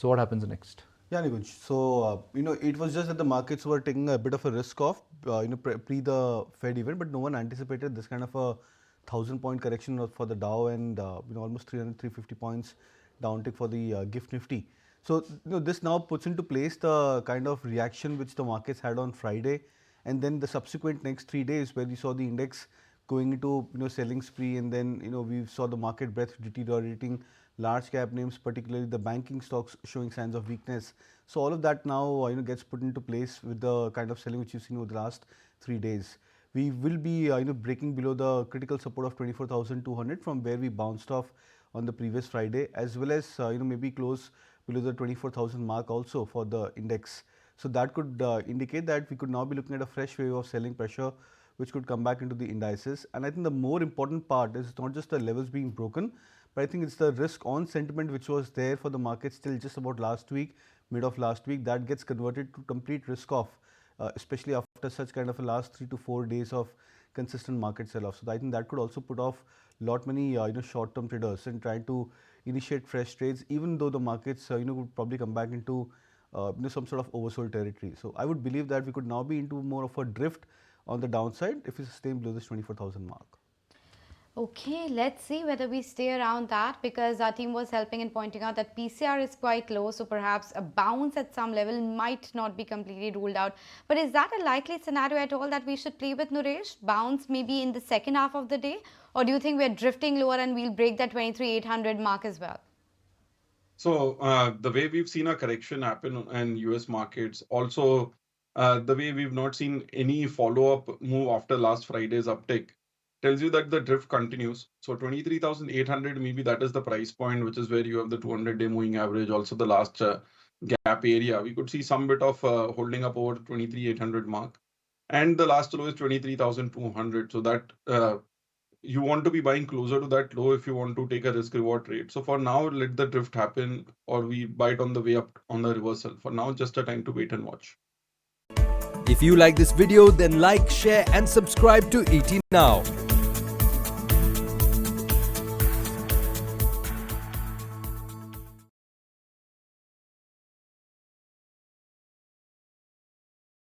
So what happens next? Yeah, Nikunj. So, it was just that the markets were taking a bit of a risk off, pre the Fed event, but no one anticipated this kind of a 1,000 point correction for the Dow and, almost 300, 350 points downtick for the GIFT Nifty. So, this now puts into place the kind of reaction which the markets had on Friday, and then the subsequent next 3 days where we saw the index going into selling spree, and then we saw the market breadth deteriorating, large cap names, particularly the banking stocks, showing signs of weakness. So all of that now gets put into place with the kind of selling which you've seen over the last 3 days. We will be breaking below the critical support of 24,200 from where we bounced off on the previous Friday, as well as maybe close below the 24,000 mark also for the index. So that could indicate that we could now be looking at a fresh wave of selling pressure which could come back into the indices. And I think the more important part is not just the levels being broken, but I think it's the risk on sentiment which was there for the market still just about last week, mid of last week, that gets converted to complete risk off, especially after such kind of a last 3 to 4 days of consistent market sell-off. So I think that could also put off lot many short-term traders and try to initiate fresh trades, even though the markets would probably come back into some sort of oversold territory. So I would believe that we could now be into more of a drift on the downside if we sustain below this 24,000 mark. Okay, let's see whether we stay around that, because our team was helping in pointing out that PCR is quite low, so perhaps a bounce at some level might not be completely ruled out. But is that a likely scenario at all that we should play with, Nooresh? Bounce maybe in the second half of the day? Or do you think we're drifting lower and we'll break that 23,800 mark as well? So the way we've seen a correction happen in US markets, also the way we've not seen any follow-up move after last Friday's uptick, tells you that the drift continues. So 23,800, maybe that is the price point, which is where you have the 200-day moving average, also the last gap area. We could see some bit of holding up over 23,800 mark. And the last low is 23,200. So that you want to be buying closer to that low if you want to take a risk reward trade. So for now, let the drift happen, or we buy it on the way up on the reversal. For now, just a time to wait and watch. If you like this video, then like, share and subscribe to ET Now.